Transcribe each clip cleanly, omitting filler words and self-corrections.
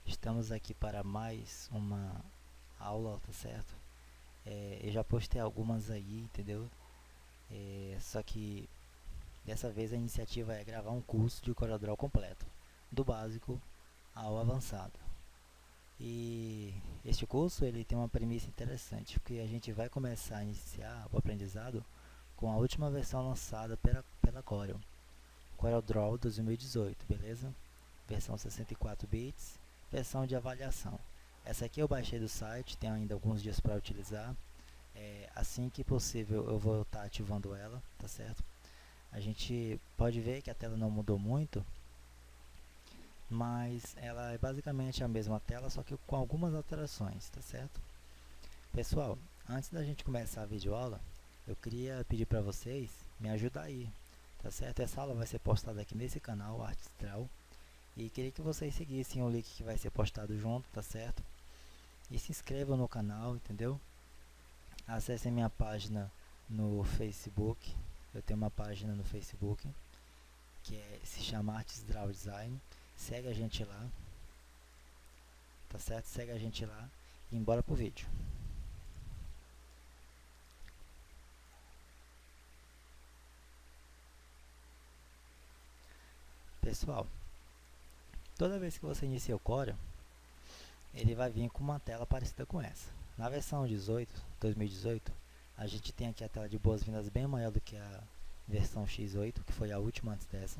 Estamos aqui para mais uma aula, tá certo? Eu já postei algumas aí, entendeu? Só que dessa vez a iniciativa é gravar um curso de CorelDRAW completo, do básico ao avançado. E este curso ele tem uma premissa interessante, porque a gente vai começar a iniciar o aprendizado com a última versão lançada pela Corel, CorelDRAW 2018, beleza? Versão 64 bits, versão de avaliação. Essa aqui eu baixei do site, tenho ainda alguns dias para utilizar. Assim que possível eu vou estar ativando ela, tá certo? A gente pode ver que a tela não mudou muito, mas ela é basicamente a mesma tela, só que com algumas alterações, tá certo? Pessoal, antes da gente começar a videoaula, eu queria pedir para vocês me ajudar aí, tá certo? Essa aula vai ser postada aqui nesse canal, ArtesDRAW, e queria que vocês seguissem o link que vai ser postado junto, tá certo? E se inscrevam no canal, entendeu? Acessem minha página no Facebook. Eu tenho uma página no Facebook que se chama ArtesDRAW Design. Segue a gente lá, tá certo? Segue a gente lá e embora pro vídeo. Pessoal, toda vez que você inicia o Corel, ele vai vir com uma tela parecida com essa. Na versão 2018, a gente tem aqui a tela de boas-vindas bem maior do que a versão X8, que foi a última antes dessa.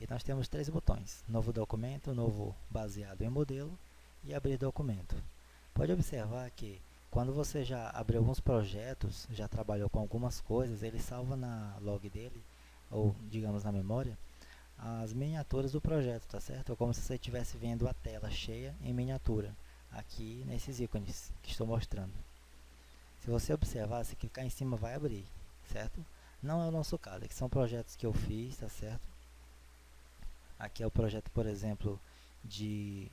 E nós temos três botões: novo documento, novo baseado em modelo e abrir documento. Pode observar que quando você já abriu alguns projetos, já trabalhou com algumas coisas, ele salva na log dele, ou digamos na memória, as miniaturas do projeto, tá certo? É como se você estivesse vendo a tela cheia em miniatura, aqui nesses ícones que estou mostrando. Se você observar, se clicar em cima vai abrir, certo? Não é o nosso caso, aqui são projetos que eu fiz, tá certo? Aqui é o projeto, por exemplo, de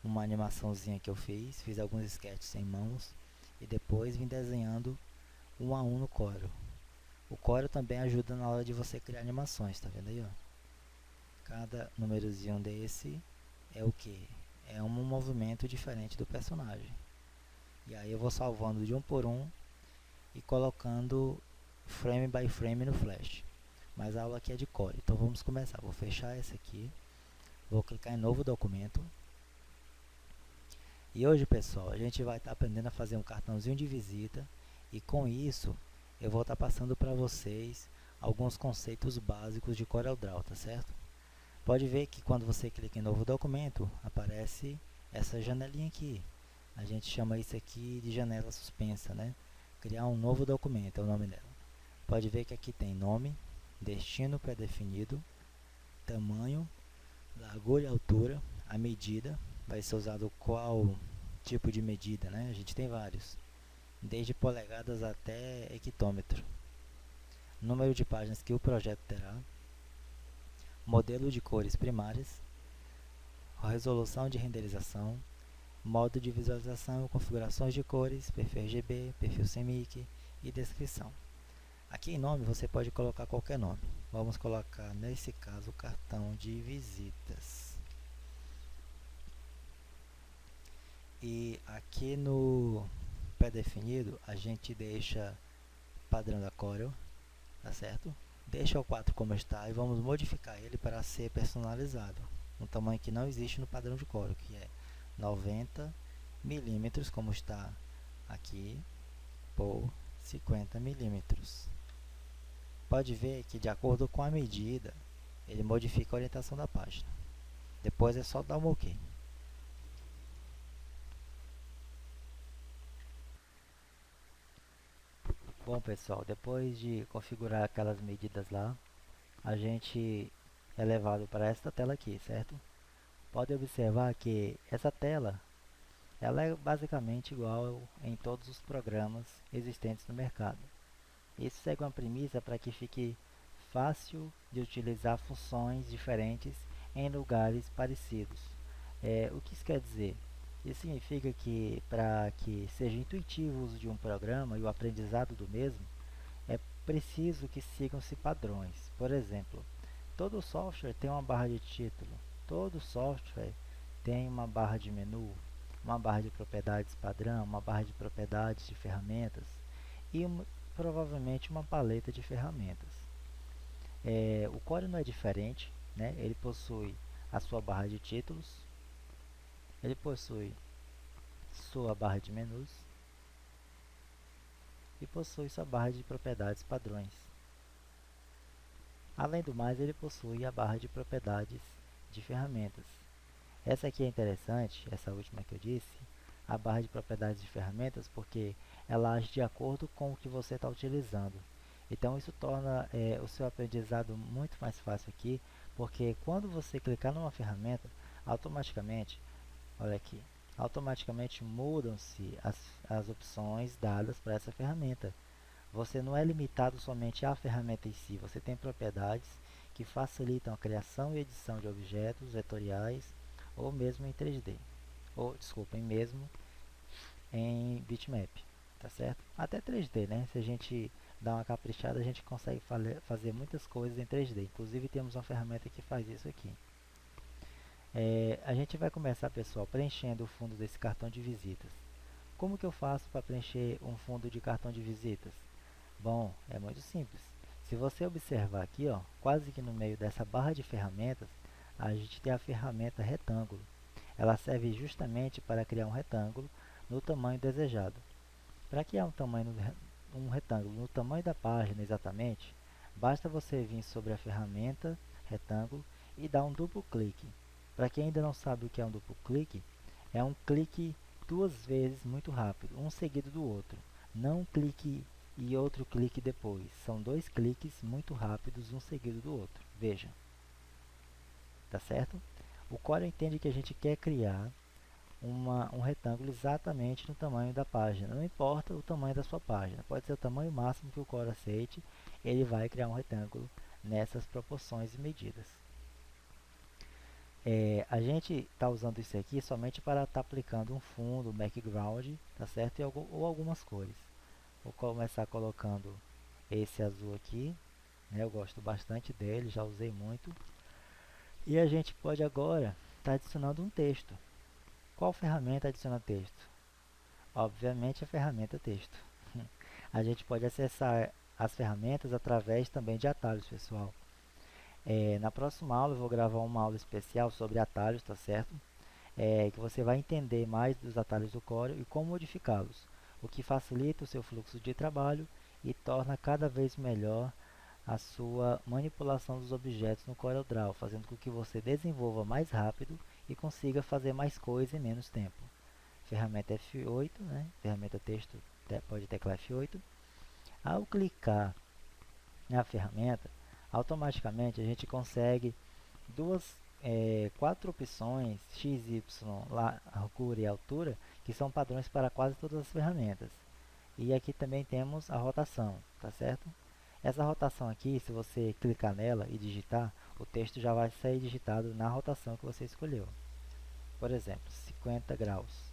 uma animaçãozinha que eu fiz alguns sketches em mãos e depois vim desenhando um a um no Corel. O Corel também ajuda na hora de você criar animações, tá vendo aí, ó? Cada númerozinho desse é o que? É um movimento diferente do personagem. E aí eu vou salvando de um por um e colocando frame by frame no Flash. Mas a aula aqui é de Corel, então vamos começar. Vou fechar esse aqui, vou clicar em novo documento. E hoje, pessoal, a gente vai estar aprendendo a fazer um cartãozinho de visita e com isso eu vou estar passando para vocês alguns conceitos básicos de CorelDRAW, tá certo? Pode ver que quando você clica em novo documento, aparece essa janelinha aqui. A gente chama isso aqui de janela suspensa, né? Criar um novo documento é o nome dela. Pode ver que aqui tem nome, destino pré-definido, tamanho, largura e altura, a medida, vai ser usado qual tipo de medida, né? A gente tem vários, desde polegadas até hectômetro, número de páginas que o projeto terá, modelo de cores primárias, resolução de renderização, modo de visualização, configurações de cores, perfil RGB, perfil CMYK e descrição. Aqui em nome você pode colocar qualquer nome. Vamos colocar nesse caso cartão de visitas. E aqui no pré-definido a gente deixa padrão da Corel, tá certo? Deixa o 4 como está e vamos modificar ele para ser personalizado. Um tamanho que não existe no padrão de Corel, que é 90 milímetros, como está aqui, por 50 milímetros. Pode ver que de acordo com a medida, ele modifica a orientação da página. Depois é só dar um OK. Bom, pessoal, depois de configurar aquelas medidas lá, a gente é levado para esta tela aqui, certo? Pode observar que essa tela, ela é basicamente igual em todos os programas existentes no mercado. Isso segue uma premissa para que fique fácil de utilizar funções diferentes em lugares parecidos. O que isso quer dizer? Isso significa que para que seja intuitivo o uso de um programa e o aprendizado do mesmo, é preciso que sigam-se padrões. Por exemplo, todo software tem uma barra de título, todo software tem uma barra de menu, uma barra de propriedades padrão, uma barra de propriedades de ferramentas e provavelmente uma paleta de ferramentas. O Core não é diferente, né? Ele possui a sua barra de títulos, ele possui sua barra de menus e possui sua barra de propriedades padrões. Além do mais, ele possui a barra de propriedades de ferramentas. Essa aqui é interessante, essa última que eu disse, a barra de propriedades de ferramentas, porque ela age de acordo com o que você está utilizando. Então isso torna o seu aprendizado muito mais fácil aqui, porque quando você clicar numa ferramenta, automaticamente, olha aqui, automaticamente mudam-se as opções dadas para essa ferramenta. Você não é limitado somente à ferramenta em si, você tem propriedades que facilitam a criação e edição de objetos vetoriais ou mesmo em 3D, ou desculpem, mesmo em bitmap, tá certo? Até 3D, né? Se a gente dá uma caprichada, a gente consegue fazer muitas coisas em 3D. Inclusive temos uma ferramenta que faz isso aqui. A gente vai começar, pessoal, preenchendo o fundo desse cartão de visitas. Como que eu faço para preencher um fundo de cartão de visitas? Bom, é muito simples. Se você observar aqui, ó, quase que no meio dessa barra de ferramentas, a gente tem a ferramenta retângulo. Ela serve justamente para criar um retângulo no tamanho desejado. Para criar um retângulo no tamanho da página exatamente, basta você vir sobre a ferramenta retângulo e dar um duplo clique. Para quem ainda não sabe o que é um duplo clique, é um clique duas vezes muito rápido, um seguido do outro. Não um clique e outro clique depois. São dois cliques muito rápidos, um seguido do outro. Veja. Tá certo? O Core entende que a gente quer criar um retângulo exatamente no tamanho da página. Não importa o tamanho da sua página. Pode ser o tamanho máximo que o Core aceite. Ele vai criar um retângulo nessas proporções e medidas. A gente está usando isso aqui somente para estar aplicando um fundo, um background, tá certo? Ou algumas cores. Vou começar colocando esse azul aqui, né? Eu gosto bastante dele, já usei muito. E a gente pode agora estar adicionando um texto. Qual ferramenta adiciona texto? Obviamente a ferramenta texto. A gente pode acessar as ferramentas através também de atalhos, pessoal. Na próxima aula eu vou gravar uma aula especial sobre atalhos, tá certo? Que você vai entender mais dos atalhos do Core e como modificá-los, o que facilita o seu fluxo de trabalho e torna cada vez melhor a sua manipulação dos objetos no CorelDRAW, fazendo com que você desenvolva mais rápido e consiga fazer mais coisa em menos tempo. Ferramenta F8, né? Ferramenta texto, pode teclar F8. Ao clicar na ferramenta, automaticamente a gente consegue quatro opções X, Y, largura e altura, que são padrões para quase todas as ferramentas. E aqui também temos a rotação, tá certo? Essa rotação aqui, se você clicar nela e digitar, o texto já vai sair digitado na rotação que você escolheu. Por exemplo, 50 graus.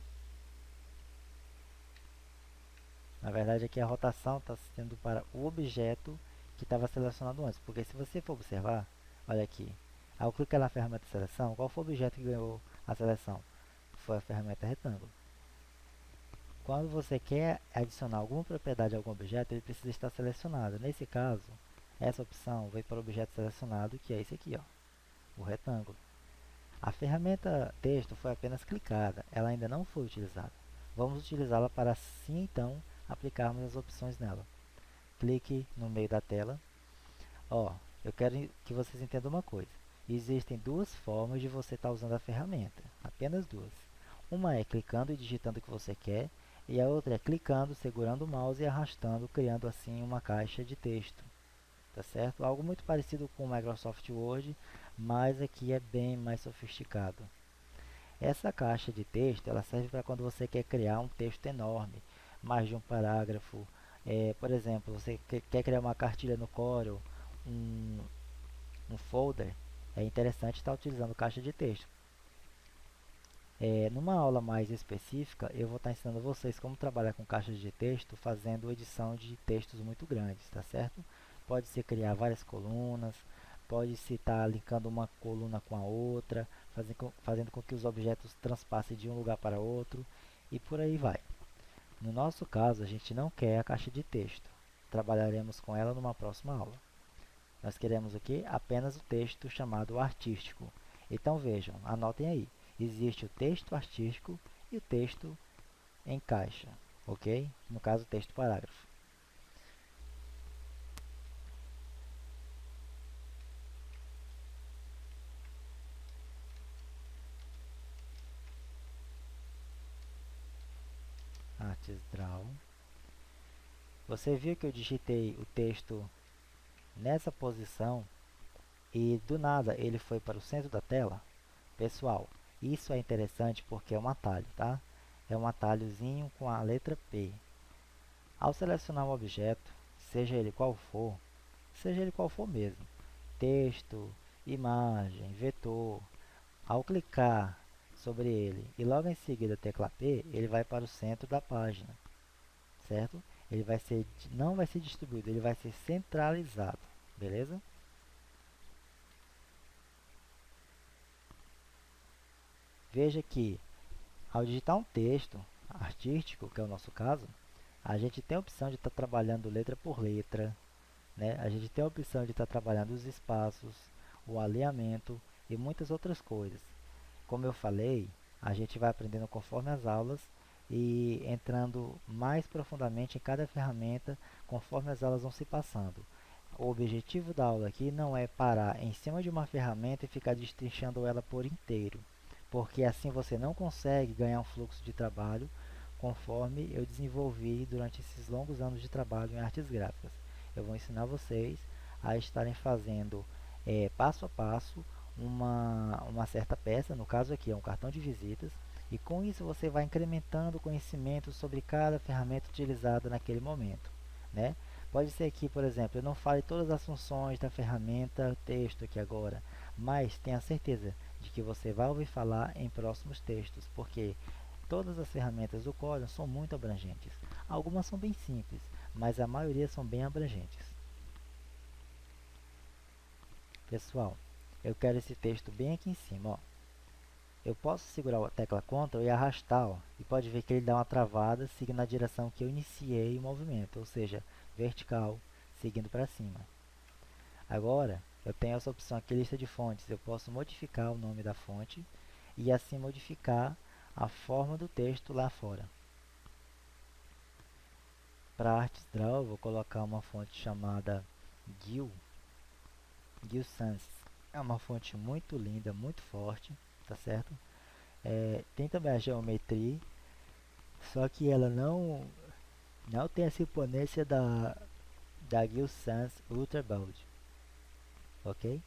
Na verdade, aqui a rotação está sendo para o objeto que estava selecionado antes. Porque se você for observar, olha aqui, ao clicar na ferramenta de seleção, qual foi o objeto que ganhou a seleção? Foi a ferramenta retângulo. Quando você quer adicionar alguma propriedade a algum objeto, ele precisa estar selecionado. Nesse caso, essa opção veio para o objeto selecionado, que é esse aqui, ó, o retângulo. A ferramenta texto foi apenas clicada, ela ainda não foi utilizada. Vamos utilizá-la para assim então aplicarmos as opções nela. Clique no meio da tela. Eu quero que vocês entendam uma coisa. Existem duas formas de você estar usando a ferramenta, apenas duas. Uma é clicando e digitando o que você quer, e a outra é clicando, segurando o mouse e arrastando, criando assim uma caixa de texto. Tá certo? Algo muito parecido com o Microsoft Word, mas aqui é bem mais sofisticado. Essa caixa de texto, ela serve para quando você quer criar um texto enorme, mais de um parágrafo. Por exemplo, você quer criar uma cartilha no Corel, um folder, é interessante estar utilizando caixa de texto. Numa aula mais específica, eu vou estar ensinando vocês como trabalhar com caixas de texto, fazendo edição de textos muito grandes, tá certo? Pode ser criar várias colunas, pode se estar linkando uma coluna com a outra, fazendo com que os objetos transpassem de um lugar para outro e por aí vai. No nosso caso, a gente não quer a caixa de texto. Trabalharemos com ela numa próxima aula. Nós queremos o quê? Apenas o texto chamado artístico. Então vejam, anotem aí. Existe o texto artístico e o texto em caixa, ok? No caso, o texto parágrafo. Artes Draw. Você viu que eu digitei o texto nessa posição e do nada ele foi para o centro da tela? Pessoal, isso é interessante porque é um atalho, tá? É um atalhozinho com a letra P. Ao selecionar um objeto, seja ele qual for mesmo, texto, imagem, vetor, ao clicar sobre ele e logo em seguida tecla P, ele vai para o centro da página, certo? Ele não vai ser distribuído, ele vai ser centralizado, beleza? Veja que ao digitar um texto artístico, que é o nosso caso, a gente tem a opção de estar trabalhando letra por letra, né? A gente tem a opção de estar trabalhando os espaços, o alinhamento e muitas outras coisas. Como eu falei, a gente vai aprendendo conforme as aulas e entrando mais profundamente em cada ferramenta conforme as aulas vão se passando. O objetivo da aula aqui não é parar em cima de uma ferramenta e ficar destrinchando ela por inteiro, porque assim você não consegue ganhar um fluxo de trabalho conforme eu desenvolvi durante esses longos anos de trabalho em artes gráficas. Eu vou ensinar vocês a estarem fazendo passo a passo uma certa peça, no caso aqui é um cartão de visitas, e com isso você vai incrementando o conhecimento sobre cada ferramenta utilizada naquele momento, né? Pode ser que, por exemplo, eu não fale todas as funções da ferramenta texto aqui agora, mas tenha certeza de que você vai ouvir falar em próximos textos, porque todas as ferramentas do Corel são muito abrangentes. Algumas são bem simples, mas a maioria são bem abrangentes. Pessoal, eu quero esse texto bem aqui em cima, ó. Eu posso segurar a tecla Ctrl e arrastar, ó, e pode ver que ele dá uma travada seguindo a direção que eu iniciei o movimento, ou seja, vertical, seguindo para cima. Agora, eu tenho essa opção aqui, lista de fontes. Eu posso modificar o nome da fonte e assim modificar a forma do texto lá fora. Para Artes Draw, eu vou colocar uma fonte chamada Gil Sans. É uma fonte muito linda, muito forte, tá certo? Tem também a geometria, só que ela não tem essa imponência da Gil Sans Ultra Bold, ok?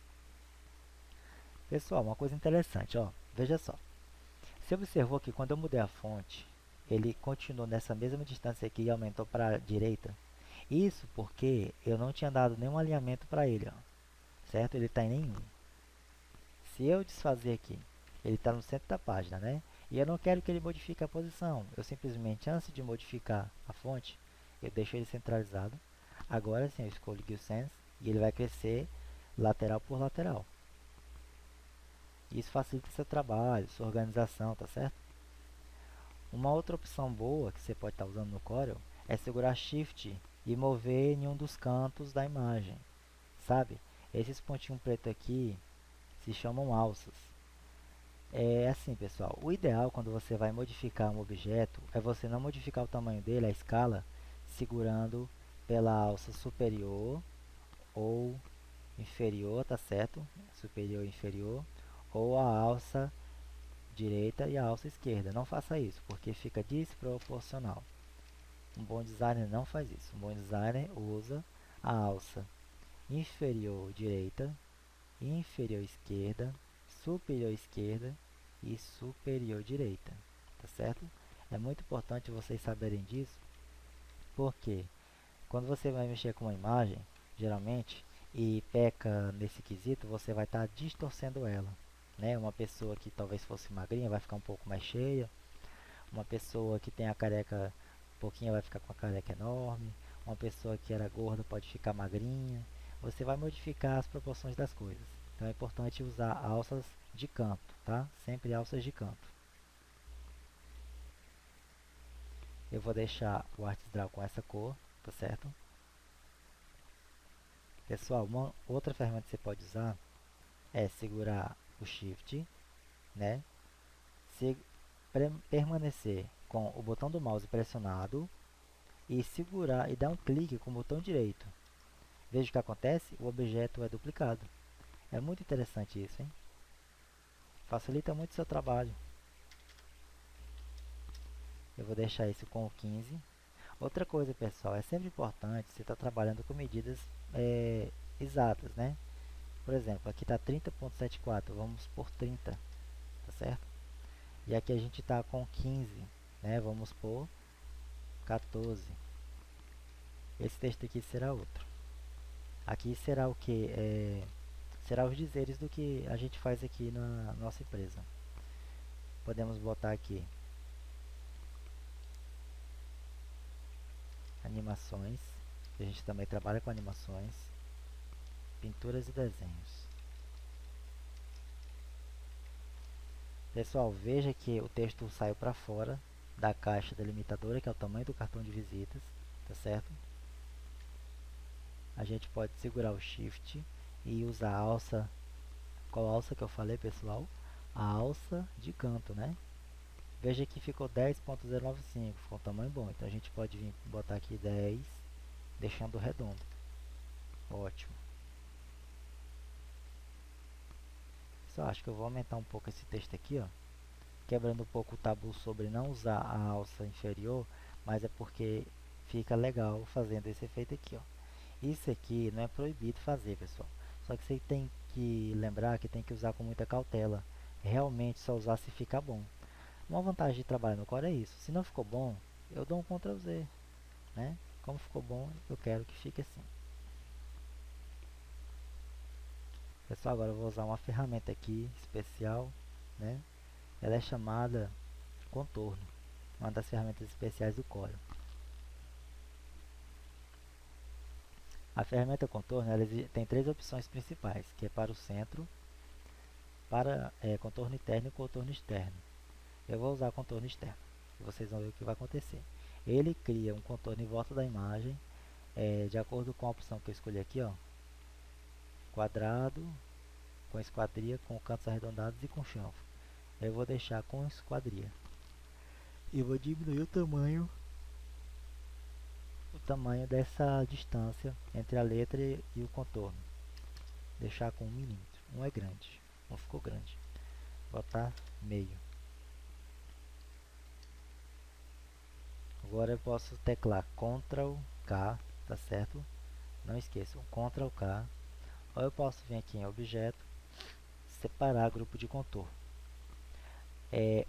Pessoal, uma coisa interessante, ó, veja só. Você observou que quando eu mudei a fonte, ele continuou nessa mesma distância aqui e aumentou para a direita? Isso porque eu não tinha dado nenhum alinhamento para ele, ó, certo? Ele está em nenhum. Se eu desfazer aqui, ele está no centro da página, né? E eu não quero que ele modifique a posição. Eu simplesmente, antes de modificar a fonte, eu deixo ele centralizado. Agora sim, eu escolho Gil Sans e ele vai crescer lateral por lateral. Isso facilita seu trabalho, sua organização, tá certo? Uma outra opção boa que você pode estar usando no Corel é segurar Shift e mover em um dos cantos da imagem, sabe? Esses pontinhos pretos aqui se chamam alças. É assim, pessoal, o ideal quando você vai modificar um objeto é você não modificar o tamanho dele, a escala, segurando pela alça superior ou inferior, tá certo? Superior e inferior, ou a alça direita e a alça esquerda. Não faça isso, porque fica desproporcional. Um bom designer não faz isso. Um bom designer usa a alça inferior direita, inferior esquerda e superior direita, tá certo? É muito importante vocês saberem disso, porque quando você vai mexer com uma imagem, geralmente, e peca nesse quesito, você vai estar distorcendo ela, né? Uma pessoa que talvez fosse magrinha vai ficar um pouco mais cheia, uma pessoa que tem a careca pouquinho vai ficar com a careca enorme, uma pessoa que era gorda pode ficar magrinha, você vai modificar as proporções das coisas. Então é importante usar alças de canto, tá? Sempre alças de canto. Eu vou deixar o ArtDraw com essa cor, tá certo? Pessoal, uma outra ferramenta que você pode usar é segurar o Shift, né? Permanecer com o botão do mouse pressionado e segurar e dar um clique com o botão direito. Veja o que acontece, o objeto é duplicado. É muito interessante isso, hein? Facilita muito o seu trabalho. Eu vou deixar isso com o 15. Outra coisa, pessoal, é sempre importante você estar trabalhando com medidas exatas, né? Por exemplo, aqui está 30.74, vamos por 30, tá certo? E aqui a gente está com 15, né? Vamos por 14. Esse texto aqui será outro. Aqui será o que? Será os dizeres do que a gente faz aqui na nossa empresa. Podemos botar aqui animações, que a gente também trabalha com animações, pinturas e desenhos. Pessoal, veja que o texto saiu para fora da caixa delimitadora, que é o tamanho do cartão de visitas, tá certo? A gente pode segurar o Shift e usar a alça. Qual alça que eu falei, pessoal? A alça de canto, né? Veja que ficou 10.095, ficou um tamanho bom. Então a gente pode vir botar aqui 10, deixando redondo. Ótimo. Só acho que eu vou aumentar um pouco esse texto aqui, ó. Quebrando um pouco o tabu sobre não usar a alça inferior, mas é porque fica legal fazendo esse efeito aqui, ó. Isso aqui não é proibido fazer, pessoal. Só que você tem que lembrar que tem que usar com muita cautela. Realmente só usar se ficar bom. Uma vantagem de trabalhar no Core é isso. Se não ficou bom, eu dou um Ctrl Z, né? Como ficou bom, eu quero que fique assim. Pessoal, agora eu vou usar uma ferramenta aqui especial, né? Ela é chamada Contorno, uma das ferramentas especiais do Core. A ferramenta Contorno ela tem três opções principais, que é para o centro, para contorno interno e contorno externo. Eu vou usar contorno externo, e vocês vão ver o que vai acontecer. Ele cria um contorno em volta da imagem, de acordo com a opção que eu escolhi aqui, ó, quadrado, com esquadria, com cantos arredondados e com chanfro. Eu vou deixar com esquadria. E vou diminuir o tamanho dessa distância entre a letra e o contorno. Deixar com 1 milímetro. 1 é grande, 1 ficou grande. Botar meio. Agora eu posso teclar Ctrl K, tá certo? Não esqueçam, Ctrl K. Ou eu posso vir aqui em Objeto, separar grupo de contorno.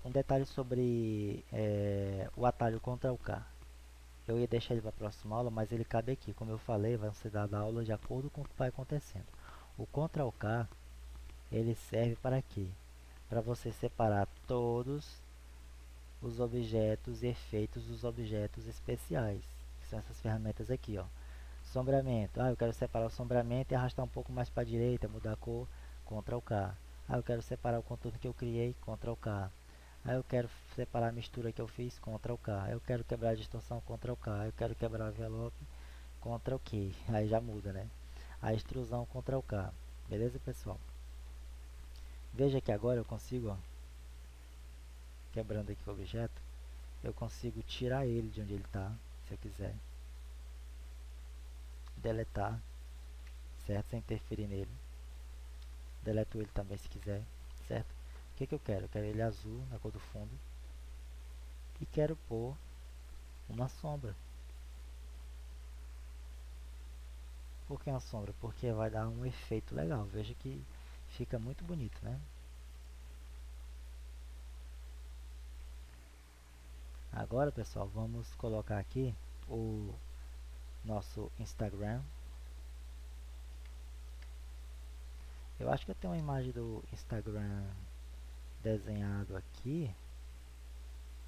Um detalhe sobre o atalho Ctrl K. Eu ia deixar ele para a próxima aula, mas ele cabe aqui. Como eu falei, vai ser dada aula de acordo com o que vai acontecendo. O Ctrl K, ele serve para quê? Para você separar todos os objetos e efeitos dos objetos especiais. Que são essas ferramentas aqui, ó. Sombreamento. Eu quero separar o sombreamento e arrastar um pouco mais para a direita, mudar a cor, Ctrl K. Eu quero separar o contorno que eu criei, Ctrl K. Eu quero separar a mistura que eu fiz, Ctrl K. Eu quero quebrar a distorção, Ctrl K. Eu quero quebrar o envelope, Ctrl Q. Aí já muda, né? A extrusão, Ctrl K. Beleza, pessoal? Veja que agora eu consigo, ó, quebrando aqui o objeto, eu consigo tirar ele de onde ele está, se eu quiser. Deletar, certo? Sem interferir nele. Deleto ele também se quiser, certo? O que eu quero? Eu quero ele azul, na cor do fundo. E quero pôr uma sombra. Por que uma sombra? Porque vai dar um efeito legal. Veja que fica muito bonito, né? Agora, pessoal, vamos colocar aqui o nosso Instagram. Eu acho que eu tenho uma imagem do Instagram desenhado aqui.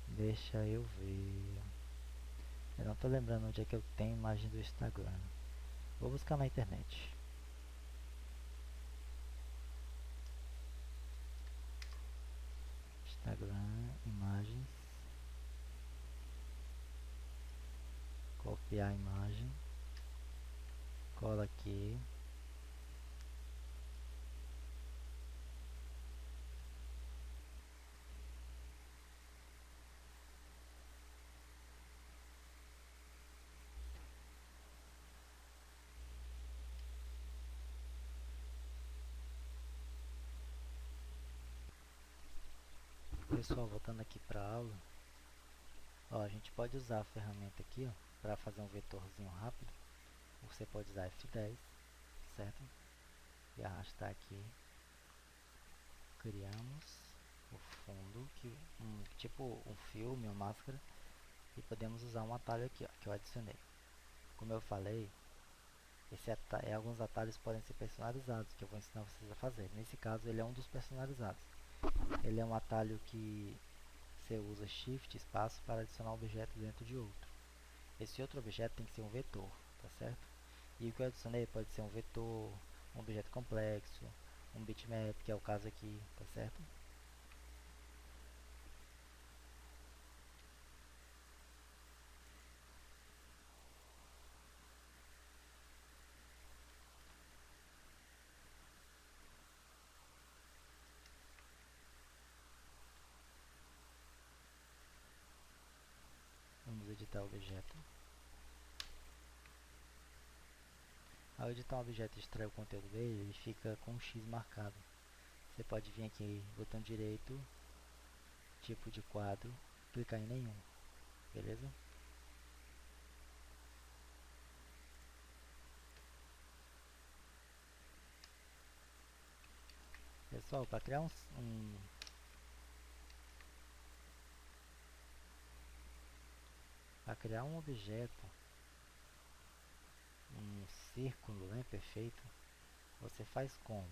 Deixa eu ver. Eu não estou lembrando onde é que eu tenho a imagem do Instagram. Vou buscar na internet. Instagram, imagens, copiar a imagem, cola aqui, pessoal, voltando aqui para a aula, ó, a gente pode usar a ferramenta aqui, ó, para fazer um vetorzinho rápido. Você pode usar F10, certo? E arrastar aqui. Criamos o fundo, tipo um filme, uma máscara, e podemos usar um atalho aqui, ó, que eu adicionei. Como eu falei, alguns atalhos podem ser personalizados, que eu vou ensinar vocês a fazer. Nesse caso, ele é um dos personalizados. Ele é um atalho que você usa Shift, espaço, para adicionar um objeto dentro de outro. Esse outro objeto tem que ser um vetor, tá certo? E o que eu adicionei pode ser um vetor, um objeto complexo, um bitmap, que é o caso aqui, tá certo? Vamos editar o objeto. Ao editar um objeto e extrair o conteúdo dele, ele fica com um X marcado. Você pode vir aqui, botão direito, tipo de quadro, clicar em nenhum, beleza? Pessoal, para criar um objeto, um círculo, né, perfeito, você faz como?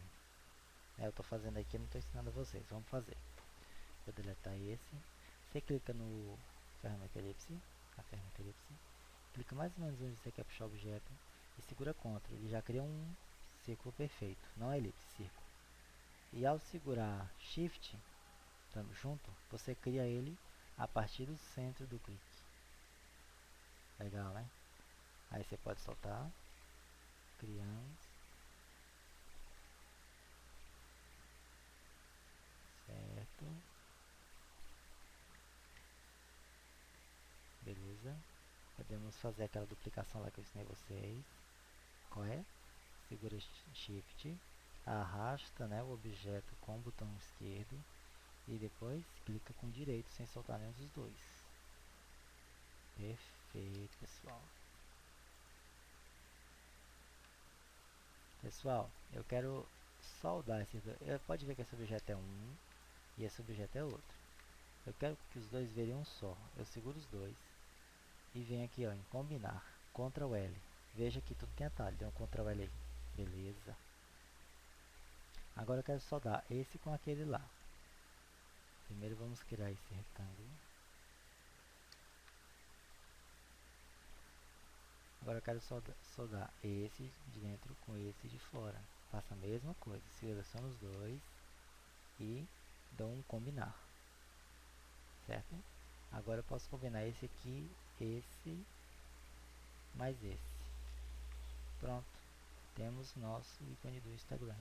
Eu estou fazendo aqui, não estou ensinando a vocês, vamos fazer. Vou deletar esse. Você clica no ferramenta elipse, clica mais ou menos onde você quer puxar o objeto e segura Ctrl. Ele já cria um círculo perfeito, não é elipse, círculo. E ao segurar Shift, estamos junto, você cria ele a partir do centro do clique. Legal, né? Aí você pode soltar. Criamos. Certo. Beleza. Podemos fazer aquela duplicação lá que eu ensinei vocês. Qual é? Segura Shift, arrasta, né, o objeto com o botão esquerdo e depois clica com o direito sem soltar nenhum dos dois. Perfeito, pessoal. Pessoal, eu quero soldar esses dois. Pode ver que esse objeto é um e esse objeto é outro. Eu quero que os dois virem um só. Eu seguro os dois e venho aqui, ó, em combinar, Ctrl L. Veja que tudo tem atalho, tem um Ctrl L aí. Beleza. Agora eu quero soldar esse com aquele lá. Primeiro vamos criar esse retângulo. Agora eu quero soldar esse de dentro com esse de fora. Faço a mesma coisa, seleciono os dois e dou um combinar. Certo? Agora eu posso combinar esse aqui, esse, mais esse. Pronto. Temos nosso ícone do Instagram.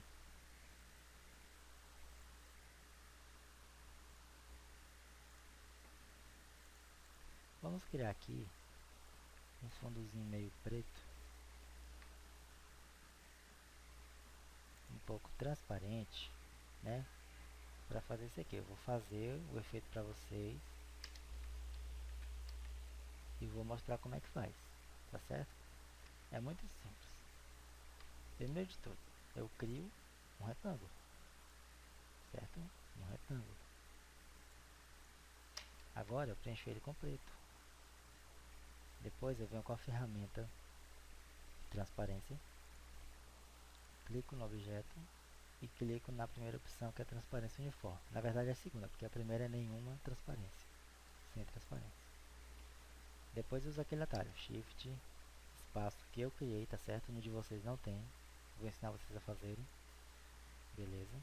Vamos criar aqui um fundozinho meio preto, um pouco transparente, né? Para fazer isso aqui, eu vou fazer o efeito para vocês e vou mostrar como é que faz, tá certo? É muito simples. Primeiro de tudo, eu crio um retângulo, certo? Um retângulo. Agora eu preencho ele com preto. Depois eu venho com a ferramenta de transparência, clico no objeto e clico na primeira opção, que é a transparência uniforme. Na verdade é a segunda, porque a primeira é nenhuma transparência, sem transparência. Depois eu uso aquele atalho, Shift, espaço, que eu criei, tá certo? No de vocês não tem. Vou ensinar vocês a fazerem. Beleza.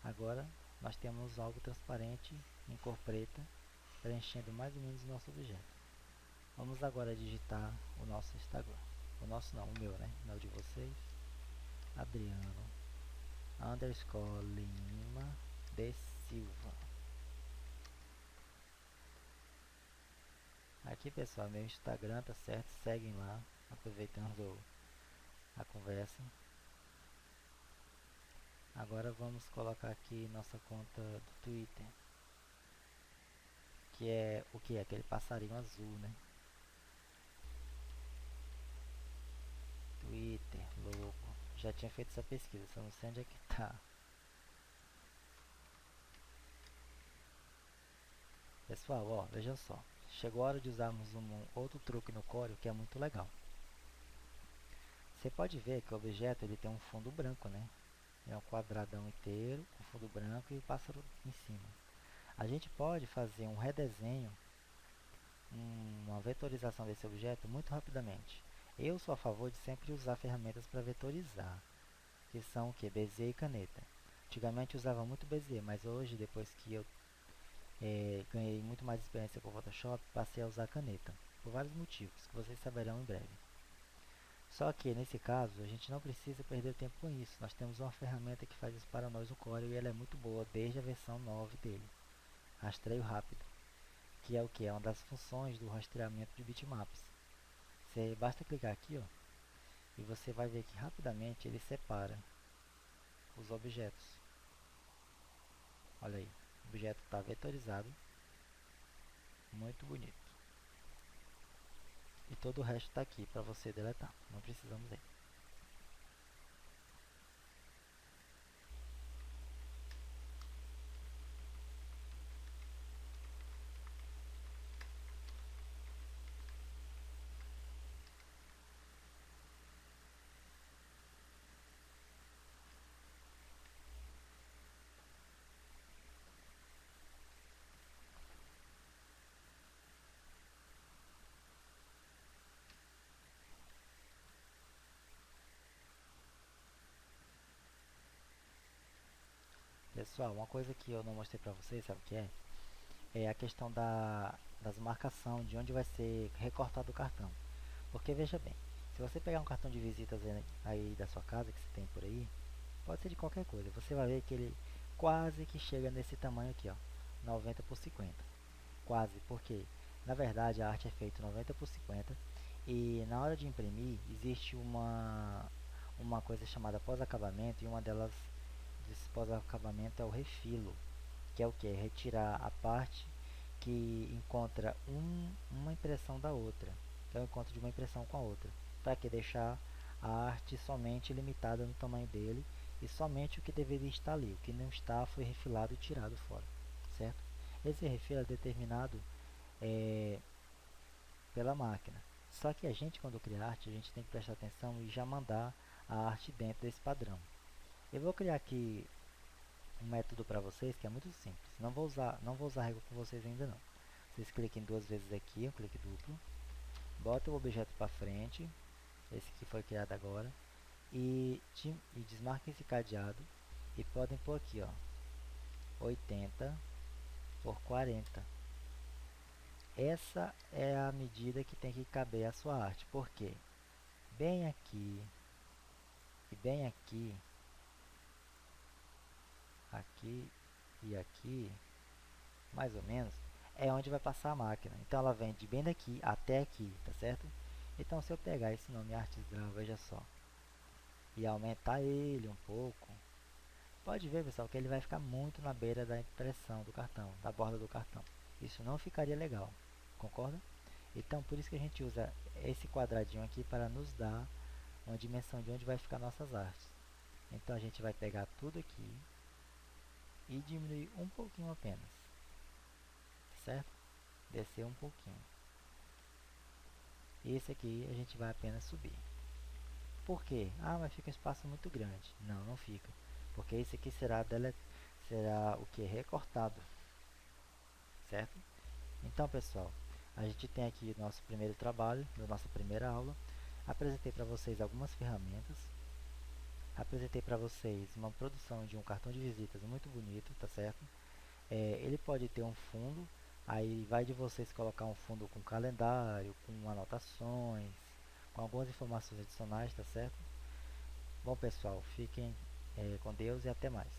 Agora nós temos algo transparente em cor preta, preenchendo mais ou menos o nosso objeto. Vamos agora digitar o nosso Instagram. O nosso não, o meu, né? Não, o de vocês. Adriano underscore Lima de Silva. Aqui, pessoal, meu Instagram, tá certo? Seguem lá, aproveitando a conversa. Agora vamos colocar aqui nossa conta do Twitter, que é o que? Aquele passarinho azul, né? Twitter, logo. Já tinha feito essa pesquisa, só não sei onde é que tá. Pessoal, ó, vejam só. Chegou a hora de usarmos um outro truque no Corel que é muito legal. Você pode ver que o objeto ele tem um fundo branco, né? É um quadradão inteiro, com fundo branco e o pássaro em cima. A gente pode fazer um redesenho, uma vetorização desse objeto muito rapidamente. Eu sou a favor de sempre usar ferramentas para vetorizar, que são o que? Bezier e caneta. Antigamente eu usava muito Bezier, mas hoje, depois que eu ganhei muito mais experiência com o Photoshop, passei a usar caneta, por vários motivos, que vocês saberão em breve. Só que, nesse caso, a gente não precisa perder tempo com isso. Nós temos uma ferramenta que faz isso para nós no Corel e ela é muito boa desde a versão 9 dele. Rastreio rápido, que é o que? É uma das funções do rastreamento de bitmaps. Você basta clicar aqui, ó, e você vai ver que rapidamente ele separa os objetos. Olha aí, o objeto está vetorizado, muito bonito. E todo o resto está aqui para você deletar, não precisamos dele. Pessoal, uma coisa que eu não mostrei para vocês, sabe o que é? É a questão das marcação, de onde vai ser recortado o cartão. Porque veja bem, se você pegar um cartão de visitas aí da sua casa, que você tem por aí, pode ser de qualquer coisa, você vai ver que ele quase que chega nesse tamanho aqui, ó, 90 por 50. Quase, porque na verdade a arte é feita 90 por 50 e na hora de imprimir existe uma coisa chamada pós-acabamento e uma delas desse pós-acabamento é o refilo, que é o que? Retirar a parte que encontra uma impressão da outra, que é o encontro de uma impressão com a outra, para que deixar a arte somente limitada no tamanho dele e somente o que deveria estar ali, o que não está foi refilado e tirado fora, certo? Esse refil é determinado pela máquina, só que a gente quando cria arte, a gente tem que prestar atenção e já mandar a arte dentro desse padrão. Eu vou criar aqui um método para vocês que é muito simples. Não vou usar regra com vocês ainda não. Vocês cliquem duas vezes aqui, um clique duplo, bota o objeto para frente, esse que foi criado agora, e desmarquem esse cadeado e podem pôr aqui, ó, 80 por 40. Essa é a medida que tem que caber a sua arte, porque bem aqui e bem aqui, aqui e aqui, mais ou menos, é onde vai passar a máquina. Então ela vem de bem daqui até aqui, tá certo? Então se eu pegar esse nome Artes Draw, veja só, e aumentar ele um pouco, pode ver, pessoal, que ele vai ficar muito na beira da impressão do cartão, da borda do cartão. Isso não ficaria legal, concorda? Então por isso que a gente usa esse quadradinho aqui para nos dar uma dimensão de onde vai ficar nossas artes. Então a gente vai pegar tudo aqui e diminuir um pouquinho apenas, certo? Descer um pouquinho. E esse aqui a gente vai apenas subir. Por quê? Ah, mas fica um espaço muito grande. Não, não fica. Porque esse aqui será o que? Recortado. Certo? Então, pessoal, a gente tem aqui o nosso primeiro trabalho, da nossa primeira aula. Apresentei para vocês algumas ferramentas. Apresentei para vocês uma produção de um cartão de visitas muito bonito, tá certo? Ele pode ter um fundo, aí vai de vocês colocar um fundo com calendário, com anotações, com algumas informações adicionais, tá certo? Bom pessoal, fiquem com Deus e até mais.